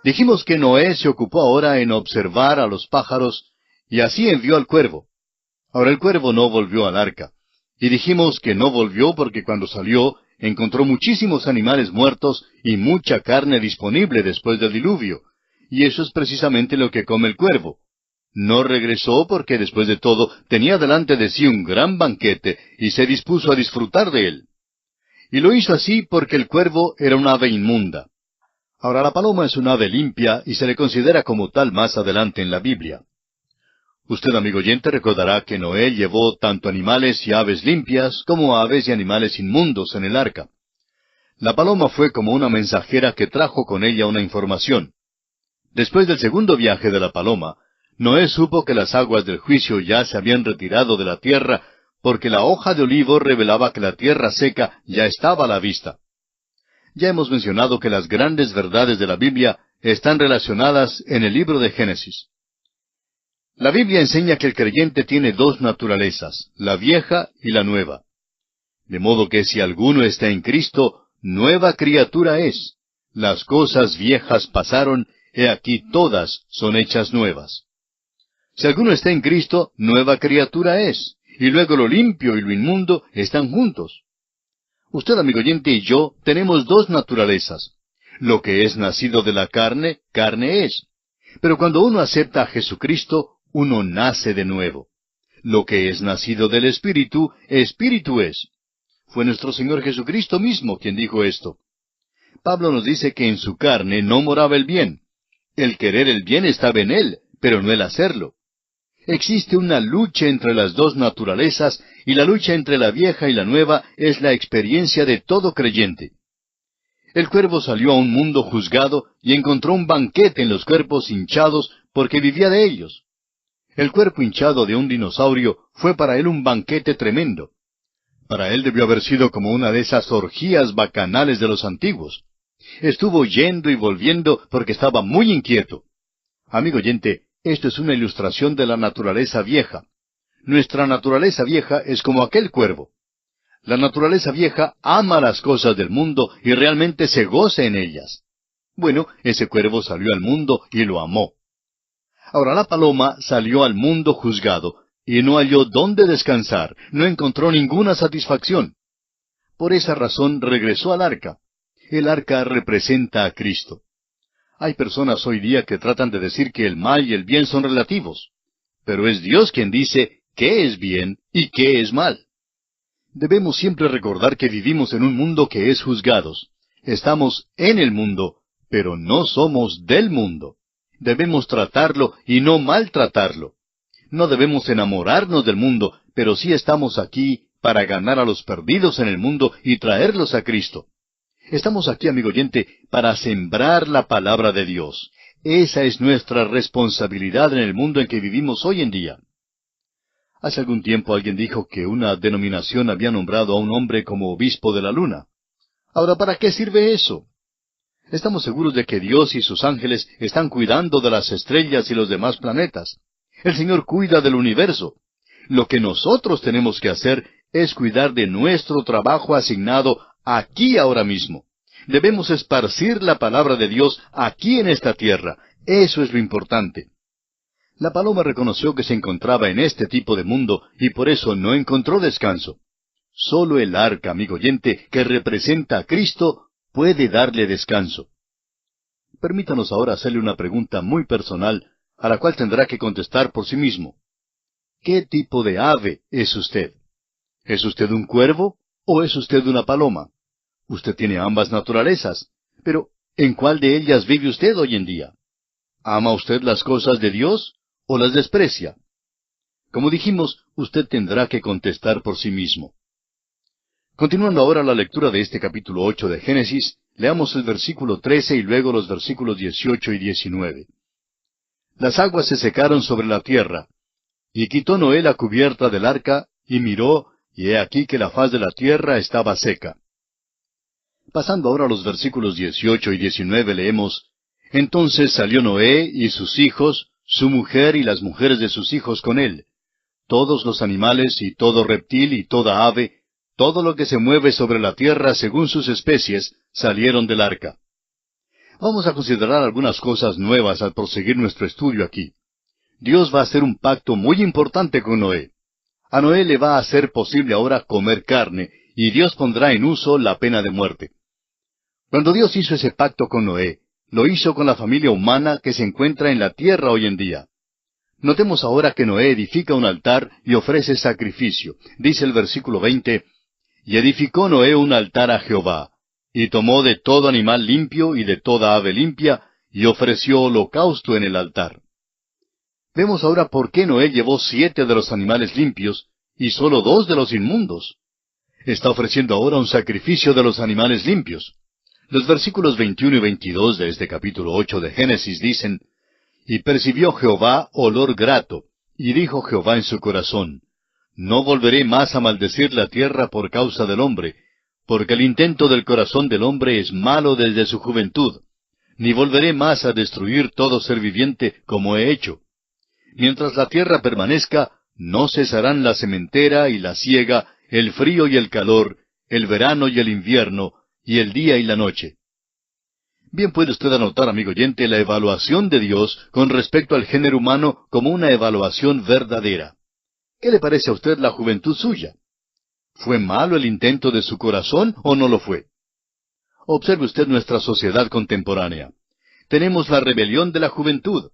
Dijimos que Noé se ocupó ahora en observar a los pájaros, y así envió al cuervo. Ahora el cuervo no volvió al arca. Y dijimos que no volvió porque cuando salió encontró muchísimos animales muertos y mucha carne disponible después del diluvio. Y eso es precisamente lo que come el cuervo. No regresó porque después de todo tenía delante de sí un gran banquete y se dispuso a disfrutar de él. Y lo hizo así porque el cuervo era un ave inmunda. Ahora la paloma es un ave limpia y se le considera como tal más adelante en la Biblia. Usted, amigo oyente, recordará que Noé llevó tanto animales y aves limpias como aves y animales inmundos en el arca. La paloma fue como una mensajera que trajo con ella una información. Después del segundo viaje de la paloma, Noé supo que las aguas del juicio ya se habían retirado de la tierra, porque la hoja de olivo revelaba que la tierra seca ya estaba a la vista. Ya hemos mencionado que las grandes verdades de la Biblia están relacionadas en el libro de Génesis. La Biblia enseña que el creyente tiene dos naturalezas, la vieja y la nueva. De modo que si alguno está en Cristo, nueva criatura es. Las cosas viejas pasaron, he aquí todas son hechas nuevas. Si alguno está en Cristo, nueva criatura es, y luego lo limpio y lo inmundo están juntos. Usted, amigo oyente, y yo tenemos dos naturalezas. Lo que es nacido de la carne, carne es. Pero cuando uno acepta a Jesucristo, uno nace de nuevo. Lo que es nacido del Espíritu, Espíritu es. Fue nuestro Señor Jesucristo mismo quien dijo esto. Pablo nos dice que en su carne no moraba el bien. El querer el bien estaba en él, pero no el hacerlo. Existe una lucha entre las dos naturalezas, y la lucha entre la vieja y la nueva es la experiencia de todo creyente. El cuervo salió a un mundo juzgado y encontró un banquete en los cuerpos hinchados porque vivía de ellos. El cuerpo hinchado de un dinosaurio fue para él un banquete tremendo. Para él debió haber sido como una de esas orgías bacanales de los antiguos. Estuvo yendo y volviendo porque estaba muy inquieto. Amigo oyente, esto es una ilustración de la naturaleza vieja. Nuestra naturaleza vieja es como aquel cuervo. La naturaleza vieja ama las cosas del mundo y realmente se goza en ellas. Bueno, ese cuervo salió al mundo y lo amó. Ahora la paloma salió al mundo juzgado y no halló dónde descansar, no encontró ninguna satisfacción. Por esa razón regresó al arca. El arca representa a Cristo. Hay personas hoy día que tratan de decir que el mal y el bien son relativos, pero es Dios quien dice qué es bien y qué es mal. Debemos siempre recordar que vivimos en un mundo que es juzgados. Estamos en el mundo, pero no somos del mundo. Debemos tratarlo y no maltratarlo. No debemos enamorarnos del mundo, pero sí estamos aquí para ganar a los perdidos en el mundo y traerlos a Cristo. Estamos aquí, amigo oyente, para sembrar la palabra de Dios. Esa es nuestra responsabilidad en el mundo en que vivimos hoy en día. Hace algún tiempo alguien dijo que una denominación había nombrado a un hombre como obispo de la luna. Ahora, ¿para qué sirve eso? Estamos seguros de que Dios y sus ángeles están cuidando de las estrellas y los demás planetas. El Señor cuida del universo. Lo que nosotros tenemos que hacer es cuidar de nuestro trabajo asignado aquí ahora mismo. Debemos esparcir la palabra de Dios aquí en esta tierra. Eso es lo importante. La paloma reconoció que se encontraba en este tipo de mundo y por eso no encontró descanso. Solo el arca, amigo oyente, que representa a Cristo, puede darle descanso. Permítanos ahora hacerle una pregunta muy personal, a la cual tendrá que contestar por sí mismo. ¿Qué tipo de ave es usted? ¿Es usted un cuervo o es usted una paloma? Usted tiene ambas naturalezas, pero ¿en cuál de ellas vive usted hoy en día? ¿Ama usted las cosas de Dios o las desprecia? Como dijimos, usted tendrá que contestar por sí mismo. Continuando ahora la lectura de este capítulo 8 de Génesis, leamos el versículo 13 y luego los versículos 18 y 19. Las aguas se secaron sobre la tierra, y quitó Noé la cubierta del arca, y miró, y he aquí que la faz de la tierra estaba seca. Pasando ahora a los versículos 18 y 19 leemos, Entonces salió Noé y sus hijos, su mujer y las mujeres de sus hijos con él, todos los animales y todo reptil y toda ave, todo lo que se mueve sobre la tierra según sus especies, salieron del arca. Vamos a considerar algunas cosas nuevas al proseguir nuestro estudio aquí. Dios va a hacer un pacto muy importante con Noé. A Noé le va a ser posible ahora comer carne, y Dios pondrá en uso la pena de muerte. Cuando Dios hizo ese pacto con Noé, lo hizo con la familia humana que se encuentra en la tierra hoy en día. Notemos ahora que Noé edifica un altar y ofrece sacrificio. Dice el versículo 20, «Y edificó Noé un altar a Jehová, y tomó de todo animal limpio y de toda ave limpia, y ofreció holocausto en el altar». Vemos ahora por qué Noé llevó 7 de los animales limpios y solo 2 de los inmundos. Está ofreciendo ahora un sacrificio de los animales limpios. Los versículos 21 y 22 de este capítulo 8 de Génesis dicen, «Y percibió Jehová olor grato, y dijo Jehová en su corazón, No volveré más a maldecir la tierra por causa del hombre, porque el intento del corazón del hombre es malo desde su juventud, ni volveré más a destruir todo ser viviente como he hecho. Mientras la tierra permanezca, no cesarán la sementera y la siega, el frío y el calor, el verano y el invierno, y el día y la noche». Bien puede usted anotar, amigo oyente, la evaluación de Dios con respecto al género humano como una evaluación verdadera. ¿Qué le parece a usted la juventud suya? ¿Fue malo el intento de su corazón o no lo fue? Observe usted nuestra sociedad contemporánea. Tenemos la rebelión de la juventud.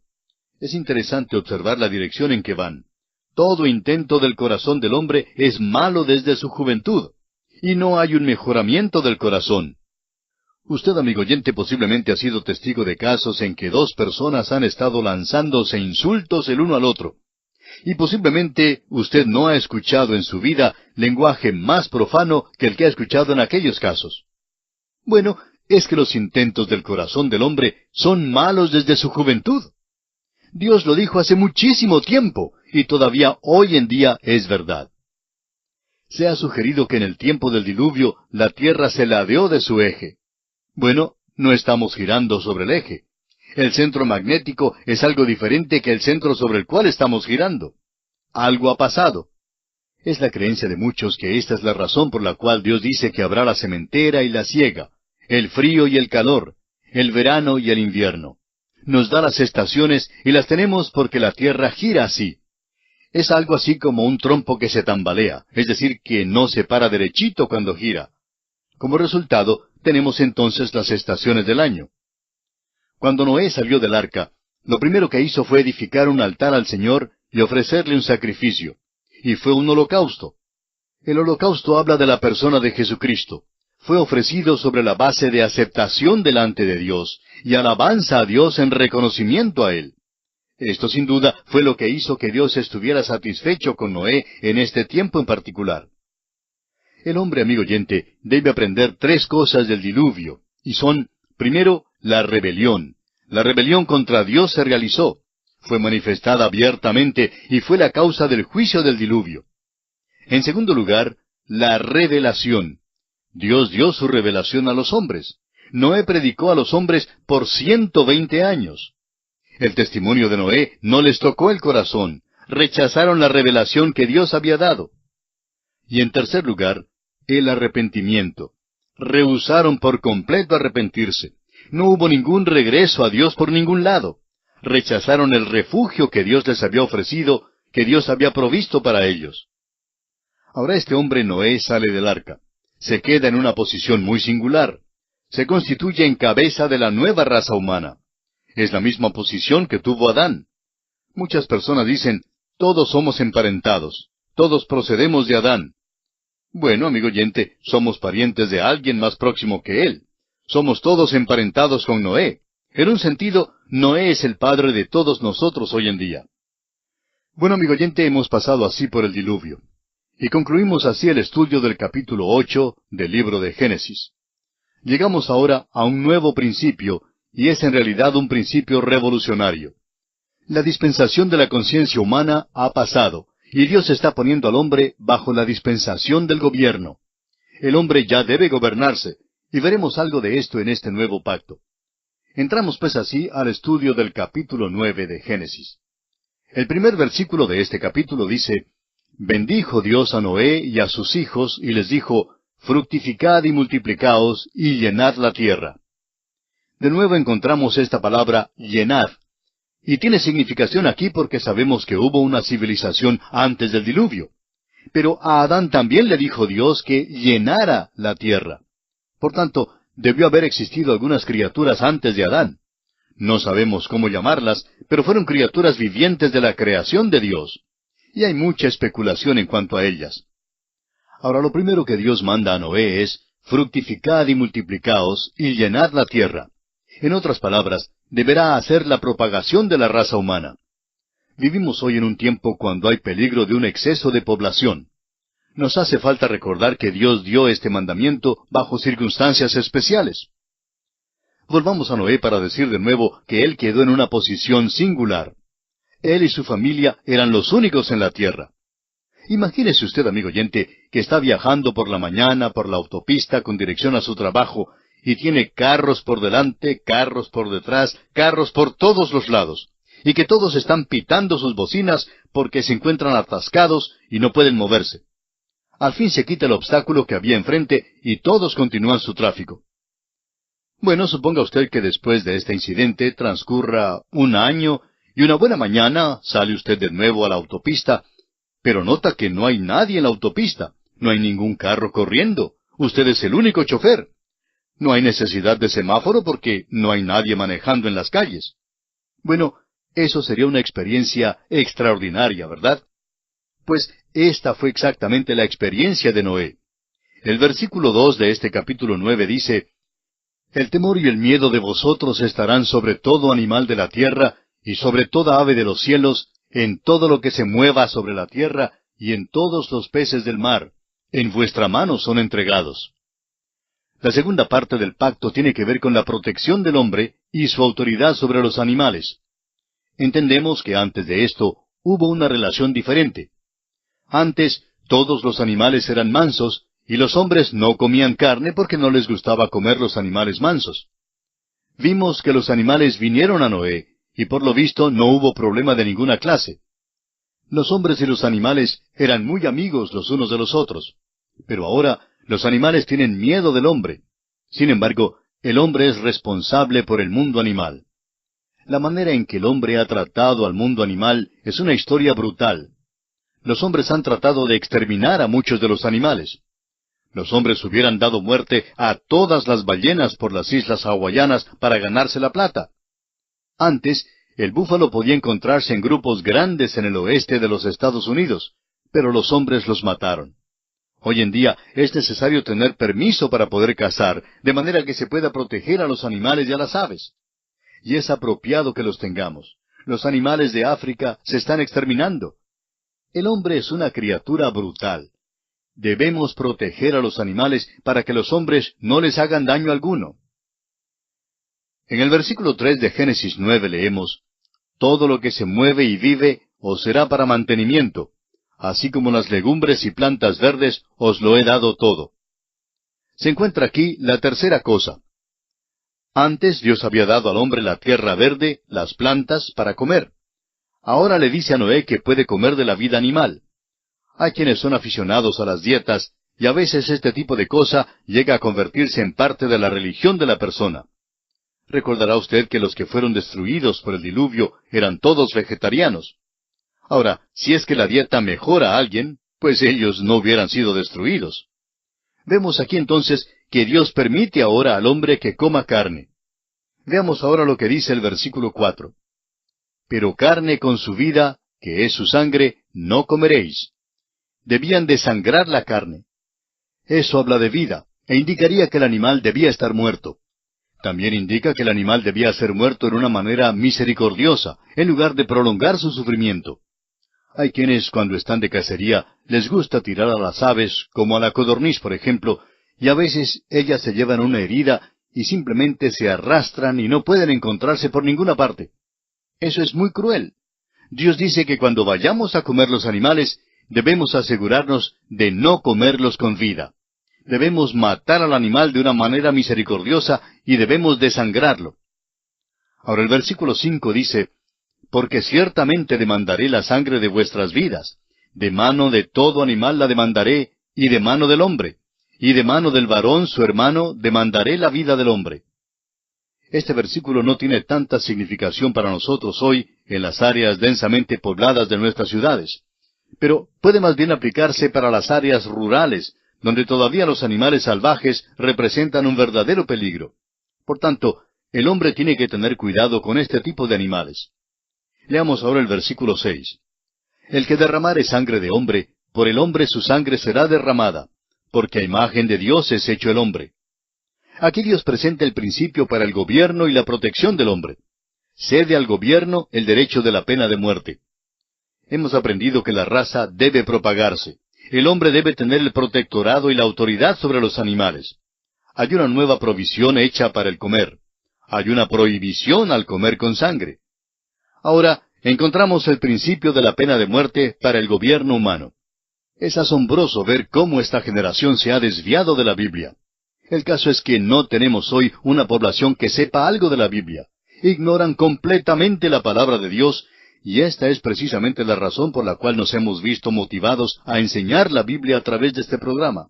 Es interesante observar la dirección en que van. Todo intento del corazón del hombre es malo desde su juventud, y no hay un mejoramiento del corazón. Usted, amigo oyente, posiblemente ha sido testigo de casos en que 2 personas han estado lanzándose insultos el uno al otro. Y posiblemente usted no ha escuchado en su vida lenguaje más profano que el que ha escuchado en aquellos casos. Bueno, es que los intentos del corazón del hombre son malos desde su juventud. Dios lo dijo hace muchísimo tiempo, y todavía hoy en día es verdad. Se ha sugerido que en el tiempo del diluvio la tierra se ladeó de su eje. Bueno, no estamos girando sobre el eje. El centro magnético es algo diferente que el centro sobre el cual estamos girando. Algo ha pasado. Es la creencia de muchos que esta es la razón por la cual Dios dice que habrá la sementera y la siega, el frío y el calor, el verano y el invierno. Nos da las estaciones y las tenemos porque la tierra gira así. Es algo así como un trompo que se tambalea, es decir, que no se para derechito cuando gira. Como resultado, tenemos entonces las estaciones del año. Cuando Noé salió del arca, lo primero que hizo fue edificar un altar al Señor y ofrecerle un sacrificio. Y fue un holocausto. El holocausto habla de la persona de Jesucristo. Fue ofrecido sobre la base de aceptación delante de Dios y alabanza a Dios en reconocimiento a Él. Esto sin duda fue lo que hizo que Dios estuviera satisfecho con Noé en este tiempo en particular. El hombre, amigo oyente, debe aprender 3 cosas del diluvio, y son, primero, la rebelión. La rebelión contra Dios se realizó, fue manifestada abiertamente y fue la causa del juicio del diluvio. En segundo lugar, la revelación. Dios dio su revelación a los hombres. Noé predicó a los hombres por 120 años. El testimonio de Noé no les tocó el corazón. Rechazaron la revelación que Dios había dado. Y en tercer lugar, el arrepentimiento. Rehusaron por completo arrepentirse. No hubo ningún regreso a Dios por ningún lado. Rechazaron el refugio que Dios les había ofrecido, que Dios había provisto para ellos. Ahora este hombre Noé sale del arca. Se queda en una posición muy singular. Se constituye en cabeza de la nueva raza humana. Es la misma posición que tuvo Adán. Muchas personas dicen, todos somos emparentados, todos procedemos de Adán. Bueno, amigo oyente, somos parientes de alguien más próximo que él. Somos todos emparentados con Noé. En un sentido, Noé es el padre de todos nosotros hoy en día. Bueno, amigo oyente, hemos pasado así por el diluvio. Y concluimos así el estudio del capítulo 8 del libro de Génesis. Llegamos ahora a un nuevo principio, y es en realidad un principio revolucionario. La dispensación de la conciencia humana ha pasado, y Dios está poniendo al hombre bajo la dispensación del gobierno. El hombre ya debe gobernarse, y veremos algo de esto en este nuevo pacto. Entramos pues así al estudio del capítulo 9 de Génesis. El primer versículo de este capítulo dice, «Bendijo Dios a Noé y a sus hijos, y les dijo, fructificad y multiplicaos, y llenad la tierra». De nuevo encontramos esta palabra llenad. Y tiene significación aquí porque sabemos que hubo una civilización antes del diluvio. Pero a Adán también le dijo Dios que llenara la tierra. Por tanto, debió haber existido algunas criaturas antes de Adán. No sabemos cómo llamarlas, pero fueron criaturas vivientes de la creación de Dios. Y hay mucha especulación en cuanto a ellas. Ahora, lo primero que Dios manda a Noé es, fructificad y multiplicaos y llenad la tierra. En otras palabras, deberá hacer la propagación de la raza humana. Vivimos hoy en un tiempo cuando hay peligro de un exceso de población. Nos hace falta recordar que Dios dio este mandamiento bajo circunstancias especiales. Volvamos a Noé para decir de nuevo que él quedó en una posición singular. Él y su familia eran los únicos en la tierra. Imagínese usted, amigo oyente, que está viajando por la mañana por la autopista con dirección a su trabajo y tiene carros por delante, carros por detrás, carros por todos los lados, y que todos están pitando sus bocinas porque se encuentran atascados y no pueden moverse. Al fin se quita el obstáculo que había enfrente y todos continúan su tráfico. Bueno, suponga usted que después de este incidente transcurra un año y una buena mañana sale usted de nuevo a la autopista, pero nota que no hay nadie en la autopista, no hay ningún carro corriendo, usted es el único chofer. No hay necesidad de semáforo porque no hay nadie manejando en las calles. Bueno, eso sería una experiencia extraordinaria, ¿verdad? Pues esta fue exactamente la experiencia de Noé. El versículo 2 de este capítulo 9 dice, el temor y el miedo de vosotros estarán sobre todo animal de la tierra, y sobre toda ave de los cielos, en todo lo que se mueva sobre la tierra, y en todos los peces del mar. En vuestra mano son entregados. La segunda parte del pacto tiene que ver con la protección del hombre y su autoridad sobre los animales. Entendemos que antes de esto hubo una relación diferente. Antes, todos los animales eran mansos, y los hombres no comían carne porque no les gustaba comer los animales mansos. Vimos que los animales vinieron a Noé, y por lo visto no hubo problema de ninguna clase. Los hombres y los animales eran muy amigos los unos de los otros. Pero ahora los animales tienen miedo del hombre. Sin embargo, el hombre es responsable por el mundo animal. La manera en que el hombre ha tratado al mundo animal es una historia brutal. Los hombres han tratado de exterminar a muchos de los animales. Los hombres hubieran dado muerte a todas las ballenas por las islas hawaianas para ganarse la plata. Antes, el búfalo podía encontrarse en grupos grandes en el oeste de los Estados Unidos, pero los hombres los mataron. Hoy en día es necesario tener permiso para poder cazar, de manera que se pueda proteger a los animales y a las aves. Y es apropiado que los tengamos. Los animales de África se están exterminando. El hombre es una criatura brutal. Debemos proteger a los animales para que los hombres no les hagan daño alguno. En el versículo 3 de Génesis 9 leemos, todo lo que se mueve y vive os será para mantenimiento, así como las legumbres y plantas verdes os lo he dado todo. Se encuentra aquí la tercera cosa. Antes Dios había dado al hombre la tierra verde, las plantas, para comer. Ahora le dice a Noé que puede comer de la vida animal. Hay quienes son aficionados a las dietas, y a veces este tipo de cosa llega a convertirse en parte de la religión de la persona. Recordará usted que los que fueron destruidos por el diluvio eran todos vegetarianos. Ahora, si es que la dieta mejora a alguien, pues ellos no hubieran sido destruidos. Vemos aquí entonces que Dios permite ahora al hombre que coma carne. Veamos ahora lo que dice el versículo 4. Pero carne con su vida, que es su sangre, no comeréis. Debían desangrar la carne. Eso habla de vida, e indicaría que el animal debía estar muerto. También indica que el animal debía ser muerto en una manera misericordiosa, en lugar de prolongar su sufrimiento. Hay quienes, cuando están de cacería, les gusta tirar a las aves, como a la codorniz, por ejemplo, y a veces ellas se llevan una herida y simplemente se arrastran y no pueden encontrarse por ninguna parte. Eso es muy cruel. Dios dice que cuando vayamos a comer los animales, debemos asegurarnos de no comerlos con vida. Debemos matar al animal de una manera misericordiosa y debemos desangrarlo. Ahora el versículo 5 dice, porque ciertamente demandaré la sangre de vuestras vidas, de mano de todo animal la demandaré, y de mano del hombre, y de mano del varón su hermano demandaré la vida del hombre. Este versículo no tiene tanta significación para nosotros hoy en las áreas densamente pobladas de nuestras ciudades, pero puede más bien aplicarse para las áreas rurales, donde todavía los animales salvajes representan un verdadero peligro. Por tanto, el hombre tiene que tener cuidado con este tipo de animales. Leamos ahora el versículo 6. El que derramare sangre de hombre, por el hombre su sangre será derramada, porque a imagen de Dios es hecho el hombre. Aquí Dios presenta el principio para el gobierno y la protección del hombre. Cede al gobierno el derecho de la pena de muerte. Hemos aprendido que la raza debe propagarse. El hombre debe tener el protectorado y la autoridad sobre los animales. Hay una nueva provisión hecha para el comer. Hay una prohibición al comer con sangre. Ahora, encontramos el principio de la pena de muerte para el gobierno humano. Es asombroso ver cómo esta generación se ha desviado de la Biblia. El caso es que no tenemos hoy una población que sepa algo de la Biblia. Ignoran completamente la palabra de Dios, y esta es precisamente la razón por la cual nos hemos visto motivados a enseñar la Biblia a través de este programa.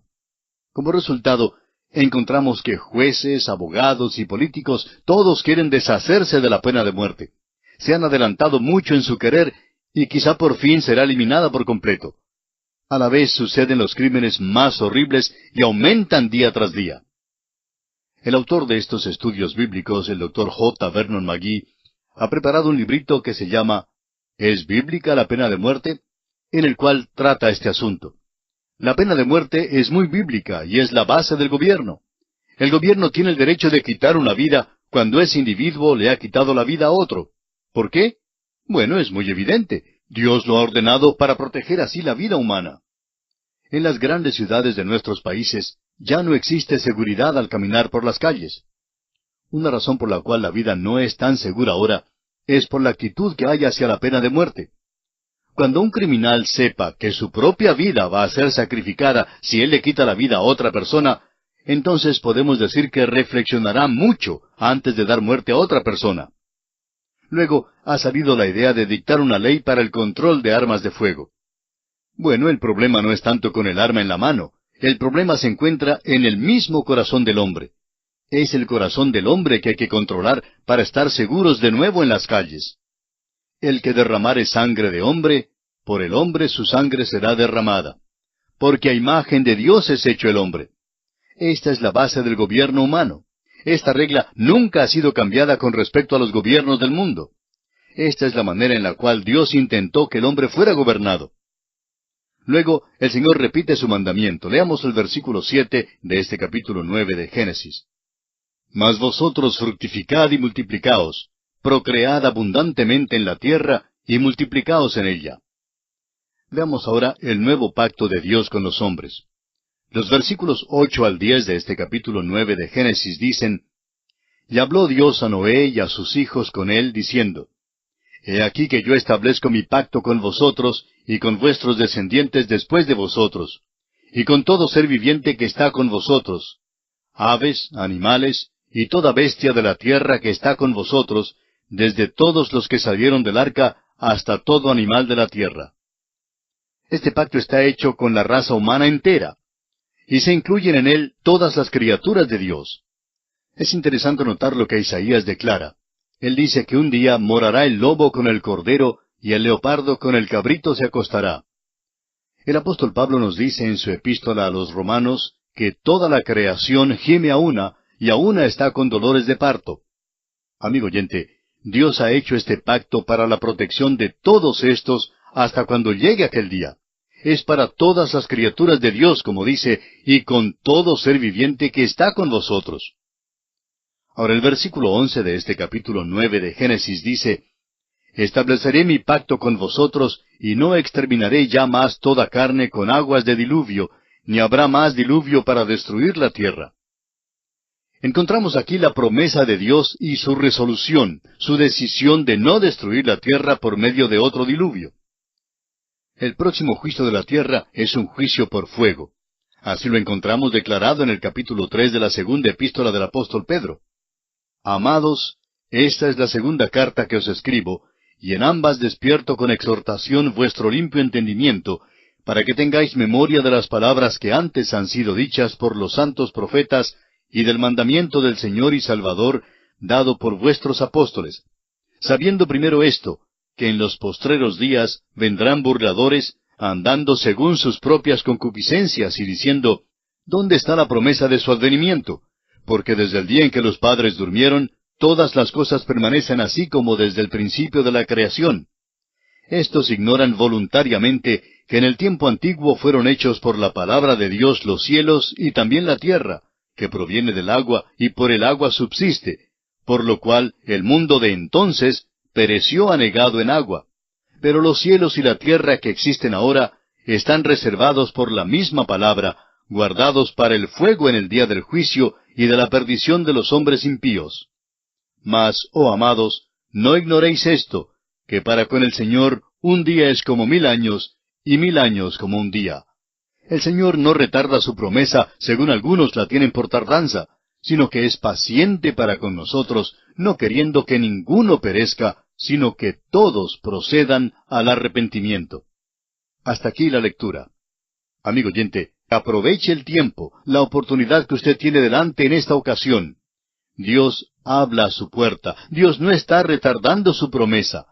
Como resultado, encontramos que jueces, abogados y políticos todos quieren deshacerse de la pena de muerte. Se han adelantado mucho en su querer y quizá por fin será eliminada por completo. A la vez suceden los crímenes más horribles y aumentan día tras día. El autor de estos estudios bíblicos, el Dr. J. Vernon McGee, ha preparado un librito que se llama ¿Es bíblica la pena de muerte?, en el cual trata este asunto. La pena de muerte es muy bíblica y es la base del gobierno. El gobierno tiene el derecho de quitar una vida cuando ese individuo le ha quitado la vida a otro. ¿Por qué? Bueno, es muy evidente. Dios lo ha ordenado para proteger así la vida humana. En las grandes ciudades de nuestros países ya no existe seguridad al caminar por las calles. Una razón por la cual la vida no es tan segura ahora es por la actitud que hay hacia la pena de muerte. Cuando un criminal sepa que su propia vida va a ser sacrificada si él le quita la vida a otra persona, entonces podemos decir que reflexionará mucho antes de dar muerte a otra persona. Luego ha salido la idea de dictar una ley para el control de armas de fuego. Bueno, el problema no es tanto con el arma en la mano. El problema se encuentra en el mismo corazón del hombre. Es el corazón del hombre que hay que controlar para estar seguros de nuevo en las calles. El que derramare sangre de hombre, por el hombre su sangre será derramada. Porque a imagen de Dios es hecho el hombre. Esta es la base del gobierno humano. Esta regla nunca ha sido cambiada con respecto a los gobiernos del mundo. Esta es la manera en la cual Dios intentó que el hombre fuera gobernado. Luego, el Señor repite su mandamiento. Leamos el versículo 7 de este capítulo 9 de Génesis. Mas vosotros fructificad y multiplicaos, procread abundantemente en la tierra y multiplicaos en ella. Veamos ahora el nuevo pacto de Dios con los hombres. Los versículos 8 al 10 de este capítulo 9 de Génesis dicen, Y habló Dios a Noé y a sus hijos con él, diciendo, He aquí que yo establezco mi pacto con vosotros y con vuestros descendientes después de vosotros, y con todo ser viviente que está con vosotros, aves, animales, y toda bestia de la tierra que está con vosotros, desde todos los que salieron del arca hasta todo animal de la tierra. Este pacto está hecho con la raza humana entera, y se incluyen en él todas las criaturas de Dios. Es interesante notar lo que Isaías declara. Él dice que un día morará el lobo con el cordero, y el leopardo con el cabrito se acostará. El apóstol Pablo nos dice en su epístola a los Romanos que toda la creación gime a una, y a una está con dolores de parto. Amigo oyente, Dios ha hecho este pacto para la protección de todos estos hasta cuando llegue aquel día. Es para todas las criaturas de Dios, como dice, y con todo ser viviente que está con vosotros. Ahora el versículo 11 de este capítulo 9 de Génesis dice, Estableceré mi pacto con vosotros, y no exterminaré ya más toda carne con aguas de diluvio, ni habrá más diluvio para destruir la tierra. Encontramos aquí la promesa de Dios y su resolución, su decisión de no destruir la tierra por medio de otro diluvio. El próximo juicio de la tierra es un juicio por fuego. Así lo encontramos declarado en el capítulo 3 de la segunda epístola del apóstol Pedro. Amados, esta es la segunda carta que os escribo, y en ambas despierto con exhortación vuestro limpio entendimiento, para que tengáis memoria de las palabras que antes han sido dichas por los santos profetas, y del mandamiento del Señor y Salvador, dado por vuestros apóstoles, sabiendo primero esto, que en los postreros días vendrán burladores, andando según sus propias concupiscencias, y diciendo, ¿dónde está la promesa de su advenimiento? Porque desde el día en que los padres durmieron, todas las cosas permanecen así como desde el principio de la creación. Estos ignoran voluntariamente que en el tiempo antiguo fueron hechos por la palabra de Dios los cielos y también la tierra, que proviene del agua y por el agua subsiste, por lo cual el mundo de entonces pereció anegado en agua. Pero los cielos y la tierra que existen ahora están reservados por la misma palabra, guardados para el fuego en el día del juicio y de la perdición de los hombres impíos. Mas, oh amados, no ignoréis esto, que para con el Señor un día es como 1000 años, y 1000 años como un día. El Señor no retarda su promesa, según algunos la tienen por tardanza, sino que es paciente para con nosotros, no queriendo que ninguno perezca, sino que todos procedan al arrepentimiento. Hasta aquí la lectura. Amigo oyente, aproveche el tiempo, la oportunidad que usted tiene delante en esta ocasión. Dios habla a su puerta. Dios no está retardando su promesa.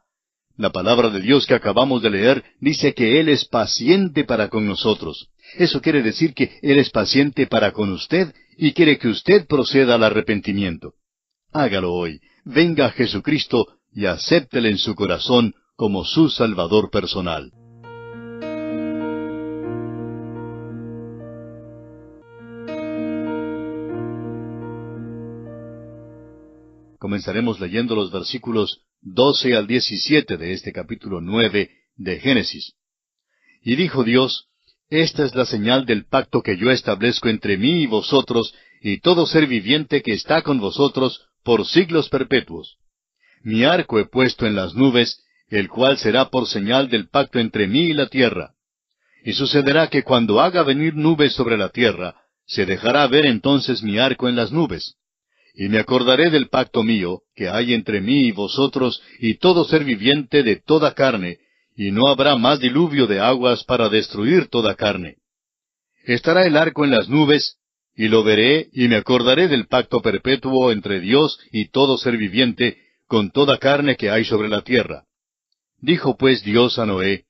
La palabra de Dios que acabamos de leer dice que Él es paciente para con nosotros. Eso quiere decir que Él es paciente para con usted y quiere que usted proceda al arrepentimiento. Hágalo hoy. Venga a Jesucristo y acéptele en su corazón como su Salvador personal. Comenzaremos leyendo los versículos 12 al 17 de este capítulo 9 de Génesis. Y dijo Dios, esta es la señal del pacto que yo establezco entre mí y vosotros, y todo ser viviente que está con vosotros por siglos perpetuos. Mi arco he puesto en las nubes, el cual será por señal del pacto entre mí y la tierra. Y sucederá que cuando haga venir nubes sobre la tierra, se dejará ver entonces mi arco en las nubes. Y me acordaré del pacto mío, que hay entre mí y vosotros, y todo ser viviente de toda carne, y no habrá más diluvio de aguas para destruir toda carne. Estará el arco en las nubes, y lo veré, y me acordaré del pacto perpetuo entre Dios y todo ser viviente, con toda carne que hay sobre la tierra. Dijo pues Dios a Noé,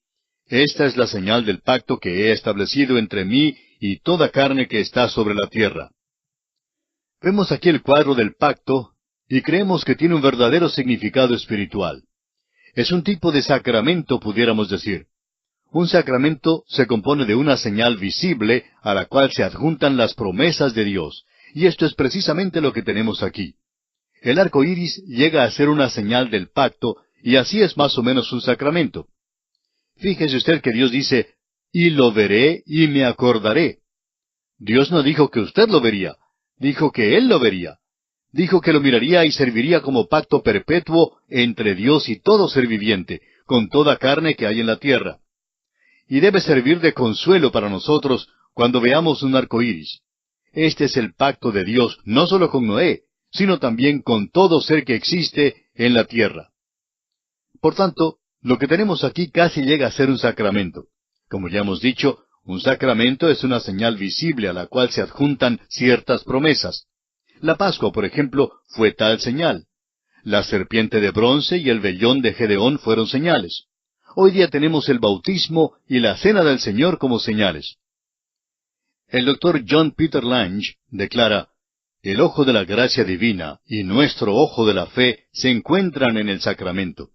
esta es la señal del pacto que he establecido entre mí y toda carne que está sobre la tierra. Vemos aquí el cuadro del pacto, y creemos que tiene un verdadero significado espiritual. Es un tipo de sacramento, pudiéramos decir. Un sacramento se compone de una señal visible a la cual se adjuntan las promesas de Dios, y esto es precisamente lo que tenemos aquí. El arco iris llega a ser una señal del pacto, y así es más o menos un sacramento. Fíjese usted que Dios dice, y lo veré y me acordaré. Dios no dijo que usted lo vería, dijo que Él lo vería. Dijo que lo miraría y serviría como pacto perpetuo entre Dios y todo ser viviente, con toda carne que hay en la tierra. Y debe servir de consuelo para nosotros cuando veamos un arco iris. Este es el pacto de Dios, no solo con Noé, sino también con todo ser que existe en la tierra. Por tanto, lo que tenemos aquí casi llega a ser un sacramento. Como ya hemos dicho, un sacramento es una señal visible a la cual se adjuntan ciertas promesas. La Pascua, por ejemplo, fue tal señal. La serpiente de bronce y el vellón de Gedeón fueron señales. Hoy día tenemos el bautismo y la cena del Señor como señales. El doctor John Peter Lange declara, el ojo de la gracia divina y nuestro ojo de la fe se encuentran en el sacramento.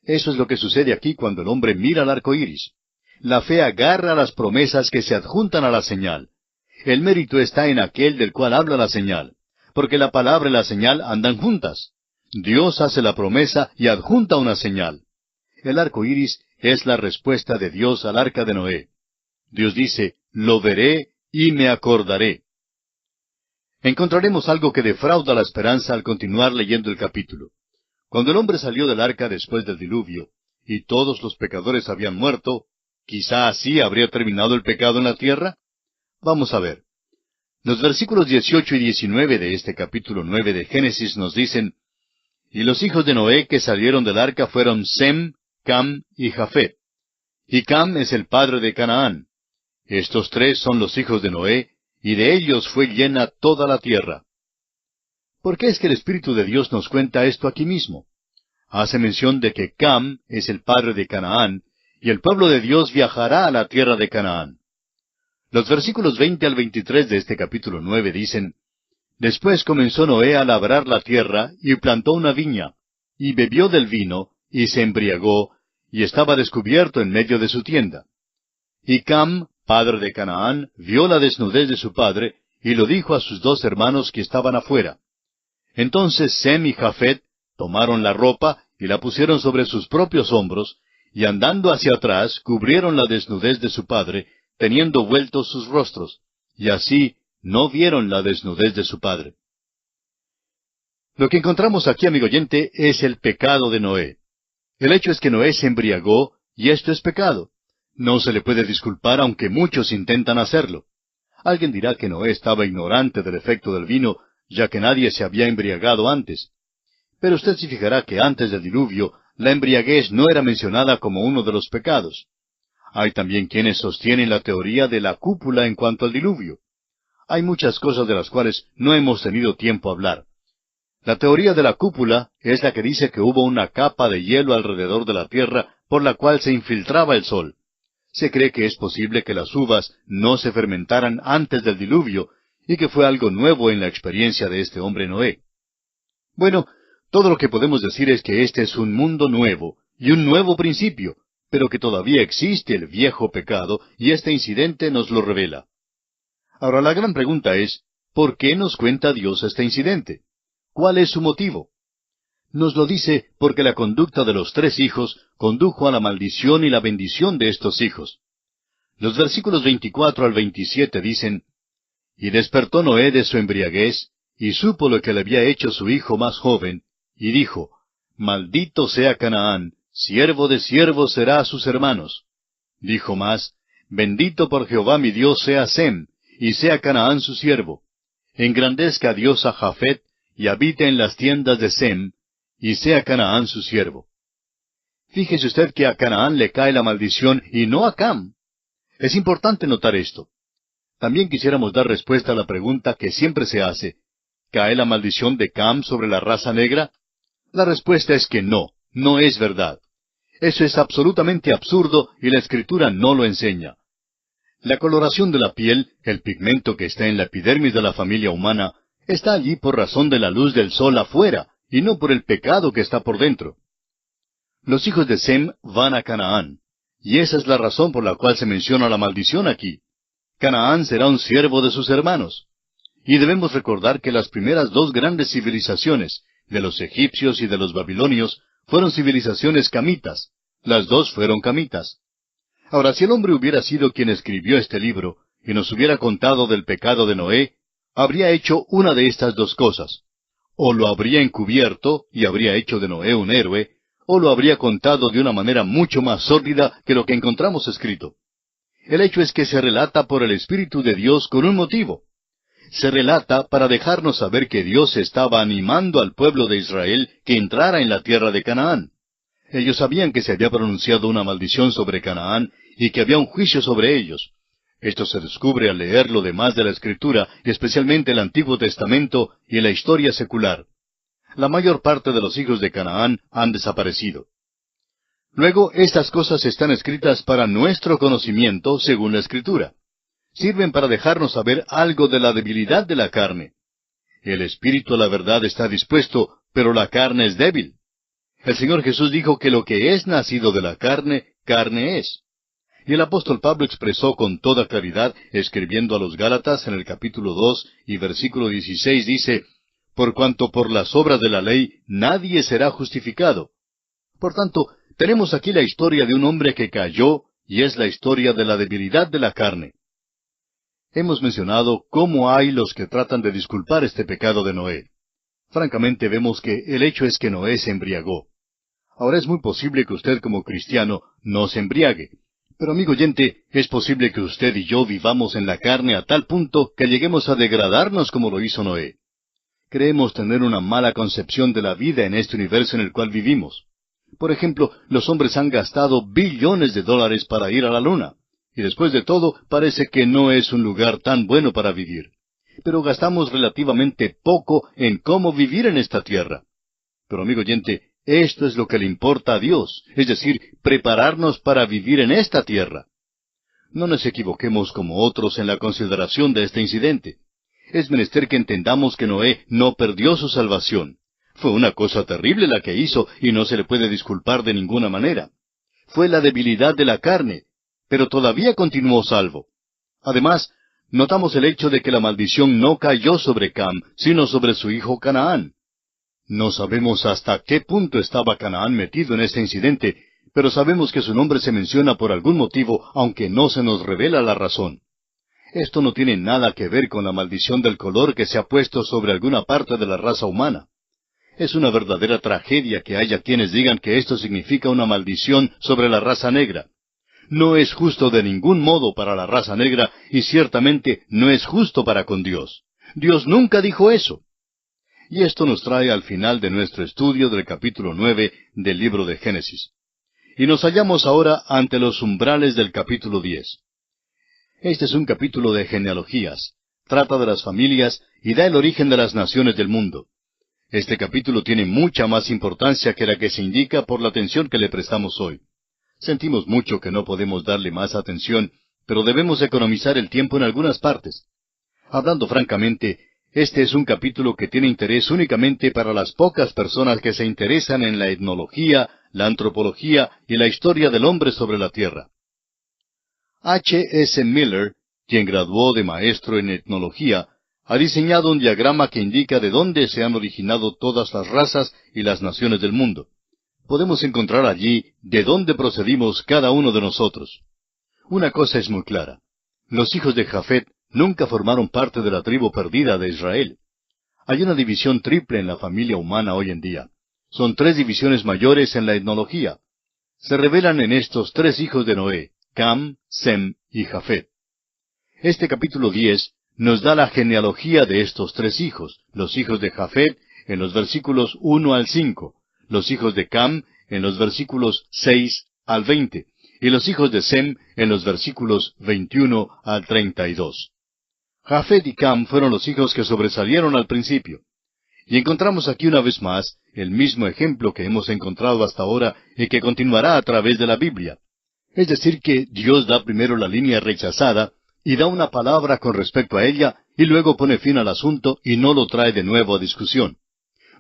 Eso es lo que sucede aquí cuando el hombre mira al arco iris. La fe agarra las promesas que se adjuntan a la señal. El mérito está en aquel del cual habla la señal, porque la palabra y la señal andan juntas. Dios hace la promesa y adjunta una señal. El arco iris es la respuesta de Dios al arca de Noé. Dios dice, lo veré y me acordaré. Encontraremos algo que defrauda la esperanza al continuar leyendo el capítulo. Cuando el hombre salió del arca después del diluvio, y todos los pecadores habían muerto, ¿quizá así habría terminado el pecado en la tierra? Vamos a ver. Los versículos 18 y 19 de este capítulo 9 de Génesis nos dicen, y los hijos de Noé que salieron del arca fueron Sem, Cam y Jafet. Y Cam es el padre de Canaán. Estos tres son los hijos de Noé, y de ellos fue llena toda la tierra. ¿Por qué es que el Espíritu de Dios nos cuenta esto aquí mismo? Hace mención de que Cam es el padre de Canaán, y el pueblo de Dios viajará a la tierra de Canaán. Los versículos 20 al 23 de este capítulo 9 dicen: Después comenzó Noé a labrar la tierra, y plantó una viña, y bebió del vino, y se embriagó, y estaba descubierto en medio de su tienda. Y Cam, padre de Canaán, vio la desnudez de su padre, y lo dijo a sus dos hermanos que estaban afuera. Entonces Sem y Jafet tomaron la ropa, y la pusieron sobre sus propios hombros, y andando hacia atrás cubrieron la desnudez de su padre, teniendo vueltos sus rostros, y así no vieron la desnudez de su padre. Lo que encontramos aquí, amigo oyente, es el pecado de Noé. El hecho es que Noé se embriagó, y esto es pecado. No se le puede disculpar aunque muchos intentan hacerlo. Alguien dirá que Noé estaba ignorante del efecto del vino, ya que nadie se había embriagado antes. Pero usted se fijará que antes del diluvio, la embriaguez no era mencionada como uno de los pecados. Hay también quienes sostienen la teoría de la cúpula en cuanto al diluvio. Hay muchas cosas de las cuales no hemos tenido tiempo a hablar. La teoría de la cúpula es la que dice que hubo una capa de hielo alrededor de la tierra por la cual se infiltraba el sol. Se cree que es posible que las uvas no se fermentaran antes del diluvio y que fue algo nuevo en la experiencia de este hombre Noé. Bueno, todo lo que podemos decir es que este es un mundo nuevo y un nuevo principio, pero que todavía existe el viejo pecado y este incidente nos lo revela. Ahora la gran pregunta es, ¿por qué nos cuenta Dios este incidente? ¿Cuál es su motivo? Nos lo dice porque la conducta de los tres hijos condujo a la maldición y la bendición de estos hijos. Los versículos 24 al 27 dicen: Y despertó Noé de su embriaguez, y supo lo que le había hecho su hijo más joven, y dijo: Maldito sea Canaán, siervo de siervos será a sus hermanos. Dijo más: Bendito por Jehová mi Dios sea Sem, y sea Canaán su siervo. Engrandezca Dios a Jafet, y habite en las tiendas de Sem, y sea Canaán su siervo. Fíjese usted que a Canaán le cae la maldición y no a Cam. Es importante notar esto. También quisiéramos dar respuesta a la pregunta que siempre se hace: ¿cae la maldición de Cam sobre la raza negra? La respuesta es que no, no es verdad. Eso es absolutamente absurdo y la Escritura no lo enseña. La coloración de la piel, el pigmento que está en la epidermis de la familia humana, está allí por razón de la luz del sol afuera, y no por el pecado que está por dentro. Los hijos de Sem van a Canaán, y esa es la razón por la cual se menciona la maldición aquí. Canaán será un siervo de sus hermanos. Y debemos recordar que las primeras dos grandes civilizaciones, de los egipcios y de los babilonios, fueron civilizaciones camitas. Las dos fueron camitas. Ahora, si el hombre hubiera sido quien escribió este libro, y nos hubiera contado del pecado de Noé, habría hecho una de estas dos cosas. O lo habría encubierto, y habría hecho de Noé un héroe, o lo habría contado de una manera mucho más sórdida que lo que encontramos escrito. El hecho es que se relata por el Espíritu de Dios con un motivo. Se relata para dejarnos saber que Dios estaba animando al pueblo de Israel que entrara en la tierra de Canaán. Ellos sabían que se había pronunciado una maldición sobre Canaán y que había un juicio sobre ellos. Esto se descubre al leer lo demás de la Escritura, y especialmente el Antiguo Testamento y la historia secular. La mayor parte de los hijos de Canaán han desaparecido. Luego, estas cosas están escritas para nuestro conocimiento según la Escritura. Sirven para dejarnos saber algo de la debilidad de la carne. El espíritu a la verdad está dispuesto, pero la carne es débil. El Señor Jesús dijo que lo que es nacido de la carne, carne es. Y el apóstol Pablo expresó con toda claridad, escribiendo a los Gálatas en el capítulo 2 y versículo 16, dice: Por cuanto por las obras de la ley nadie será justificado. Por tanto, tenemos aquí la historia de un hombre que cayó, y es la historia de la debilidad de la carne. Hemos mencionado cómo hay los que tratan de disculpar este pecado de Noé. Francamente vemos que el hecho es que Noé se embriagó. Ahora es muy posible que usted como cristiano no se embriague. Pero amigo oyente, es posible que usted y yo vivamos en la carne a tal punto que lleguemos a degradarnos como lo hizo Noé. Creemos tener una mala concepción de la vida en este universo en el cual vivimos. Por ejemplo, los hombres han gastado billones de dólares para ir a la luna. Y después de todo, parece que no es un lugar tan bueno para vivir. pero gastamos relativamente poco en cómo vivir en esta tierra. Pero amigo oyente, esto es lo que le importa a Dios, es decir, prepararnos para vivir en esta tierra. No nos equivoquemos como otros en la consideración de este incidente. Es menester que entendamos que Noé no perdió su salvación. Fue una cosa terrible la que hizo y no se le puede disculpar de ninguna manera. Fue la debilidad de la carne, pero todavía continuó salvo. Además, notamos el hecho de que la maldición no cayó sobre Cam, sino sobre su hijo Canaán. No sabemos hasta qué punto estaba Canaán metido en este incidente, pero sabemos que su nombre se menciona por algún motivo, aunque no se nos revela la razón. Esto no tiene nada que ver con la maldición del color que se ha puesto sobre alguna parte de la raza humana. Es una verdadera tragedia que haya quienes digan que esto significa una maldición sobre la raza negra. No es justo de ningún modo para la raza negra y ciertamente no es justo para con Dios. Dios nunca dijo eso. Y esto nos trae al final de nuestro estudio del capítulo 9 del libro de Génesis. Y nos hallamos ahora ante los umbrales del capítulo 10. Este es un capítulo de genealogías. Trata de las familias y da el origen de las naciones del mundo. Este capítulo tiene mucha más importancia que la que se indica por la atención que le prestamos hoy. Sentimos mucho que no podemos darle más atención, pero debemos economizar el tiempo en algunas partes. Hablando francamente, este es un capítulo que tiene interés únicamente para las pocas personas que se interesan en la etnología, la antropología y la historia del hombre sobre la tierra. H. S. Miller, quien graduó de maestro en etnología, ha diseñado un diagrama que indica de dónde se han originado todas las razas y las naciones del mundo. Podemos encontrar allí de dónde procedimos cada uno de nosotros. Una cosa es muy clara. Los hijos de Jafet nunca formaron parte de la tribu perdida de Israel. Hay una división triple en la familia humana hoy en día. Son 3 divisiones mayores en la etnología. Se revelan en estos 3 hijos de Noé, Cam, Sem y Jafet. Este capítulo 10 nos da la genealogía de estos 3 hijos, los hijos de Jafet en los versículos 1 al 5, los hijos de Cam en los versículos 6 al 20, y los hijos de Sem en los versículos 21 al 32. Jafet y Cam fueron los hijos que sobresalieron al principio. Y encontramos aquí una vez más el mismo ejemplo que hemos encontrado hasta ahora y que continuará a través de la Biblia. Es decir, que Dios da primero la línea rechazada y da una palabra con respecto a ella y luego pone fin al asunto y no lo trae de nuevo a discusión.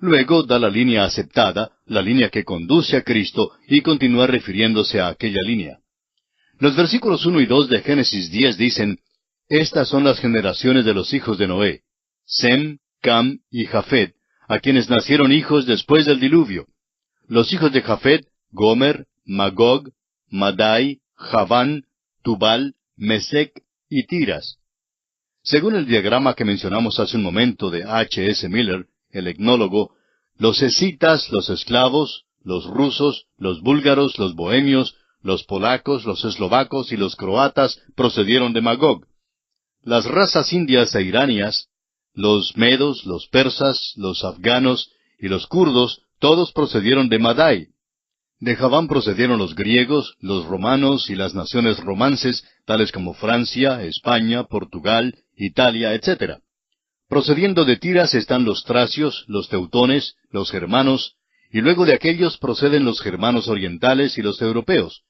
Luego da la línea aceptada, la línea que conduce a Cristo y continúa refiriéndose a aquella línea. Los versículos 1 y 2 de Génesis 10 dicen: Estas son las generaciones de los hijos de Noé, Sem, Cam y Jafet, a quienes nacieron hijos después del diluvio. Los hijos de Jafet, Gomer, Magog, Madai, Javán, Tubal, Mesec y Tiras. Según el diagrama que mencionamos hace un momento de H. S. Miller, el etnólogo, los escitas, los esclavos, los rusos, los búlgaros, los bohemios, los polacos, los eslovacos y los croatas procedieron de Magog. Las razas indias e iranias, los medos, los persas, los afganos y los kurdos, todos procedieron de Madai. De Javán procedieron los griegos, los romanos y las naciones romances, tales como Francia, España, Portugal, Italia, etc. Procediendo de Tiras están los tracios, los teutones, los germanos, y luego de aquellos proceden los germanos orientales y los europeos,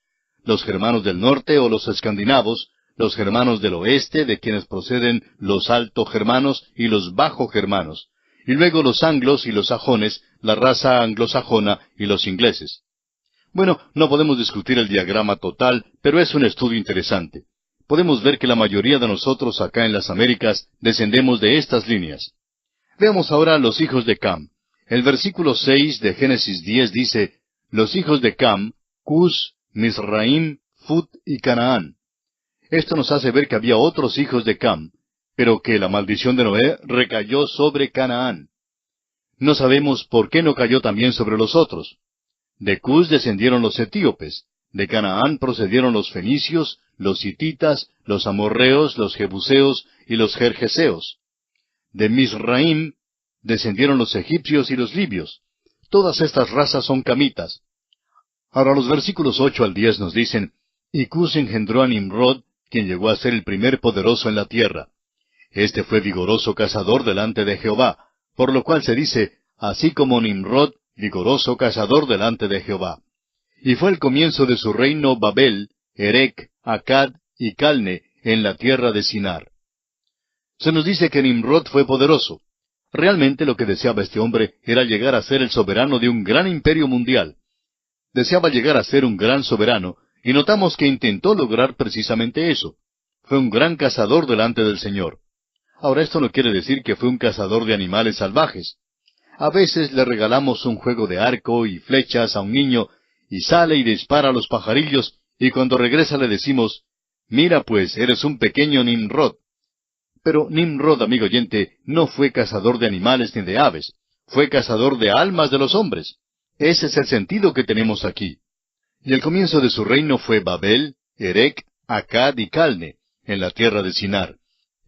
los germanos del norte o los escandinavos, los germanos del oeste, de quienes proceden los alto germanos y los bajo germanos, y luego los anglos y los sajones, la raza anglosajona y los ingleses. Bueno, no podemos discutir el diagrama total, pero es un estudio interesante. Podemos ver que la mayoría de nosotros acá en las Américas descendemos de estas líneas. Veamos ahora los hijos de Cam. El versículo 6 de Génesis 10 dice: Los hijos de Cam, Cus, Misraim, Fut y Canaán. Esto nos hace ver que había otros hijos de Cam, pero que la maldición de Noé recayó sobre Canaán. No sabemos por qué no cayó también sobre los otros. De Cus descendieron los etíopes, de Canaán procedieron los fenicios, los hititas, los amorreos, los jebuseos y los gergeseos. De Misraim descendieron los egipcios y los libios. Todas estas razas son camitas. Ahora los versículos 8 al 10 nos dicen: Y Cus engendró a Nimrod, quien llegó a ser el primer poderoso en la tierra. Este fue vigoroso cazador delante de Jehová, por lo cual se dice, así como Nimrod, vigoroso cazador delante de Jehová. Y fue el comienzo de su reino Babel, Erec, Acad y Calne, en la tierra de Sinar. Se nos dice que Nimrod fue poderoso. Realmente lo que deseaba este hombre era llegar a ser el soberano de un gran imperio mundial. Deseaba llegar a ser un gran soberano, y notamos que intentó lograr precisamente eso. Fue un gran cazador delante del Señor. Ahora, esto no quiere decir que fue un cazador de animales salvajes. A veces le regalamos un juego de arco y flechas a un niño, y sale y dispara a los pajarillos, y cuando regresa le decimos, mira pues, eres un pequeño Nimrod. Pero Nimrod, amigo oyente, no fue cazador de animales ni de aves, fue cazador de almas de los hombres. Ese es el sentido que tenemos aquí. Y el comienzo de su reino fue Babel, Erec, Acad y Calne, en la tierra de Sinar.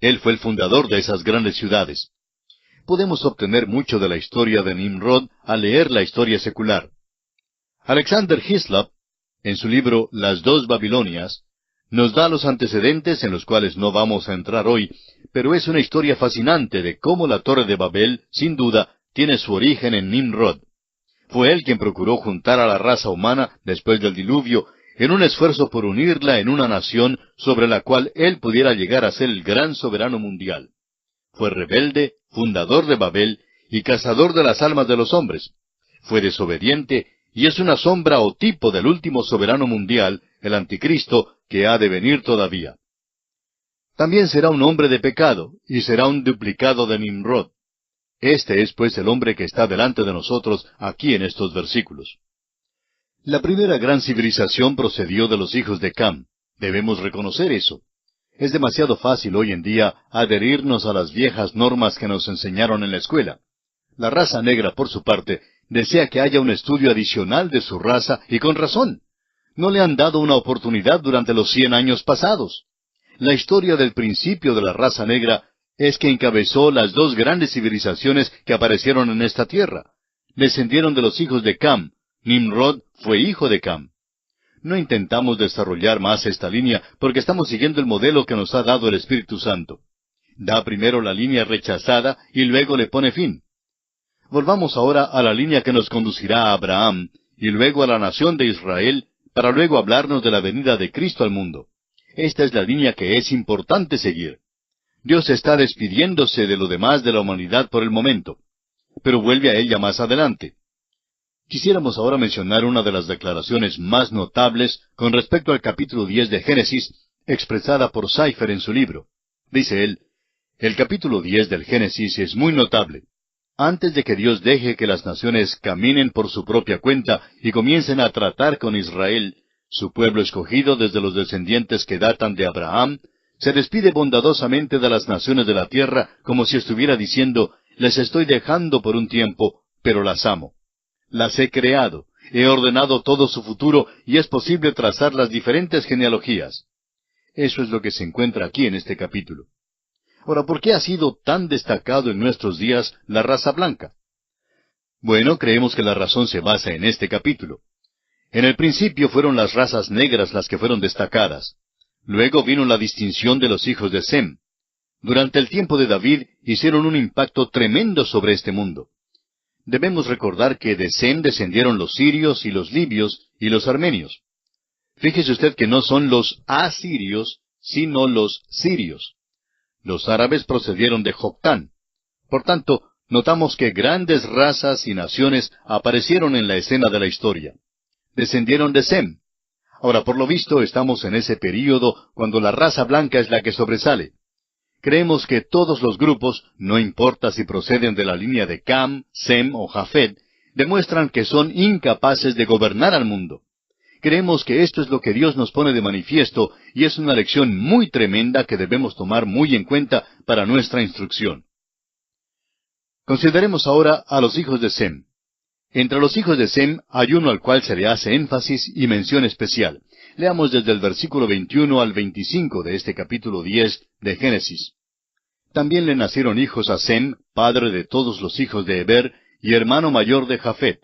Él fue el fundador de esas grandes ciudades. Podemos obtener mucho de la historia de Nimrod al leer la historia secular. Alexander Hislop, en su libro Las dos Babilonias, nos da los antecedentes en los cuales no vamos a entrar hoy, pero es una historia fascinante de cómo la Torre de Babel, sin duda, tiene su origen en Nimrod. Fue él quien procuró juntar a la raza humana después del diluvio en un esfuerzo por unirla en una nación sobre la cual él pudiera llegar a ser el gran soberano mundial. Fue rebelde, fundador de Babel y cazador de las almas de los hombres. Fue desobediente y es una sombra o tipo del último soberano mundial, el anticristo, que ha de venir todavía. También será un hombre de pecado y será un duplicado de Nimrod. Este es pues el hombre que está delante de nosotros aquí en estos versículos. La primera gran civilización procedió de los hijos de Cam. Debemos reconocer eso. Es demasiado fácil hoy en día adherirnos a las viejas normas que nos enseñaron en la escuela. La raza negra, por su parte, desea que haya un estudio adicional de su raza, y con razón. No le han dado una oportunidad durante los 100 años pasados. La historia del principio de la raza negra es que encabezó las dos grandes civilizaciones que aparecieron en esta tierra. Descendieron de los hijos de Cam. Nimrod fue hijo de Cam. No intentamos desarrollar más esta línea porque estamos siguiendo el modelo que nos ha dado el Espíritu Santo. Da primero la línea rechazada y luego le pone fin. Volvamos ahora a la línea que nos conducirá a Abraham y luego a la nación de Israel para luego hablarnos de la venida de Cristo al mundo. Esta es la línea que es importante seguir. Dios está despidiéndose de lo demás de la humanidad por el momento, pero vuelve a ella más adelante. Quisiéramos ahora mencionar una de las declaraciones más notables con respecto al capítulo 10 de Génesis, expresada por Seifer en su libro. Dice él, el capítulo 10 del Génesis es muy notable. Antes de que Dios deje que las naciones caminen por su propia cuenta y comiencen a tratar con Israel, su pueblo escogido desde los descendientes que datan de Abraham, se despide bondadosamente de las naciones de la tierra como si estuviera diciendo, les estoy dejando por un tiempo, pero las amo. Las he creado, he ordenado todo su futuro y es posible trazar las diferentes genealogías. Eso es lo que se encuentra aquí en este capítulo. Ahora, ¿por qué ha sido tan destacado en nuestros días la raza blanca? Bueno, creemos que la razón se basa en este capítulo. En el principio fueron las razas negras las que fueron destacadas. Luego vino la distinción de los hijos de Sem. Durante el tiempo de David hicieron un impacto tremendo sobre este mundo. Debemos recordar que de Sem descendieron los sirios y los libios y los armenios. Fíjese usted que no son los asirios, sino los sirios. Los árabes procedieron de Joctán. Por tanto, notamos que grandes razas y naciones aparecieron en la escena de la historia. Descendieron de Sem. Ahora, por lo visto, estamos en ese período cuando la raza blanca es la que sobresale. Creemos que todos los grupos, no importa si proceden de la línea de Cam, Sem o Jafet, demuestran que son incapaces de gobernar al mundo. Creemos que esto es lo que Dios nos pone de manifiesto y es una lección muy tremenda que debemos tomar muy en cuenta para nuestra instrucción. Consideremos ahora a los hijos de Sem. Entre los hijos de Sem hay uno al cual se le hace énfasis y mención especial. Leamos desde el versículo 21 al 25 de este capítulo 10 de Génesis. También le nacieron hijos a Sem, padre de todos los hijos de Heber y hermano mayor de Jafet.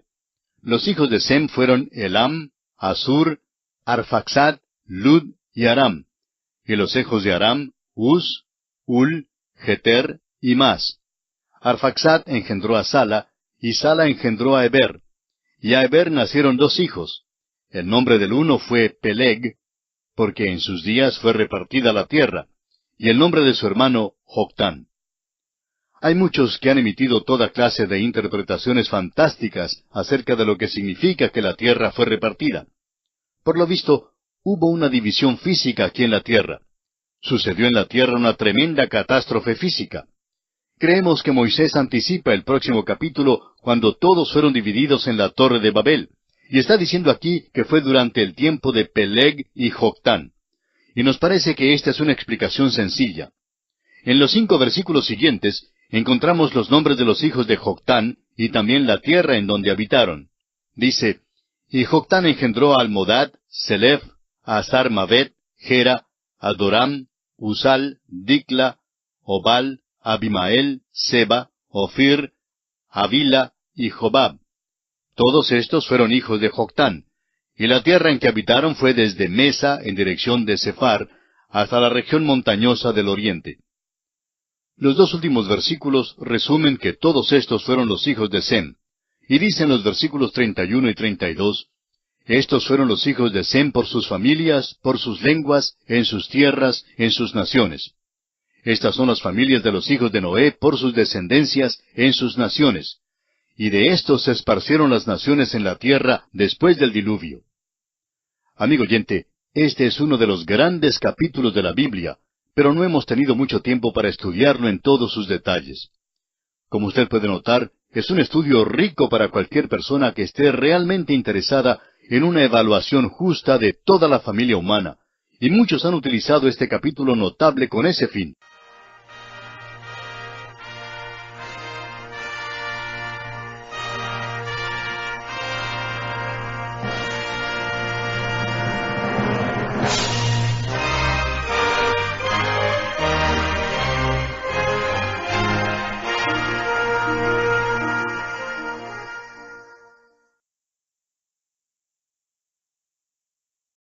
Los hijos de Sem fueron Elam, Asur, Arfaxad, Lud y Aram. Y los hijos de Aram, Uz, Ul, Jeter y Mas. Arfaxad engendró a Sala, y Sala engendró a Heber. Y a Heber nacieron dos hijos. El nombre del uno fue Peleg, porque en sus días fue repartida la tierra, y el nombre de su hermano Joctán. Hay muchos que han emitido toda clase de interpretaciones fantásticas acerca de lo que significa que la tierra fue repartida. Por lo visto, hubo una división física aquí en la tierra. Sucedió en la tierra una tremenda catástrofe física. Creemos que Moisés anticipa el próximo capítulo cuando todos fueron divididos en la torre de Babel, y está diciendo aquí que fue durante el tiempo de Peleg y Joctán. Y nos parece que esta es una explicación sencilla. En los 5 versículos siguientes encontramos los nombres de los hijos de Joctán y también la tierra en donde habitaron. Dice, y Joctán engendró a Almodad, Selef, a Sarmavet, Gera, Adoram, Uzal, Dicla, Obal, Abimael, Seba, Ofir, Havila y Jobab. Todos estos fueron hijos de Joctán, y la tierra en que habitaron fue desde Mesa en dirección de Sefar hasta la región montañosa del oriente. Los 2 últimos versículos resumen que todos estos fueron los hijos de Sem, y dicen los versículos 31 y 32, estos fueron los hijos de Sem por sus familias, por sus lenguas, en sus tierras, en sus naciones. Estas son las familias de los hijos de Noé por sus descendencias, en sus naciones. Y de estos se esparcieron las naciones en la tierra después del diluvio. Amigo oyente, este es uno de los grandes capítulos de la Biblia, pero no hemos tenido mucho tiempo para estudiarlo en todos sus detalles. Como usted puede notar, es un estudio rico para cualquier persona que esté realmente interesada en una evaluación justa de toda la familia humana, y muchos han utilizado este capítulo notable con ese fin.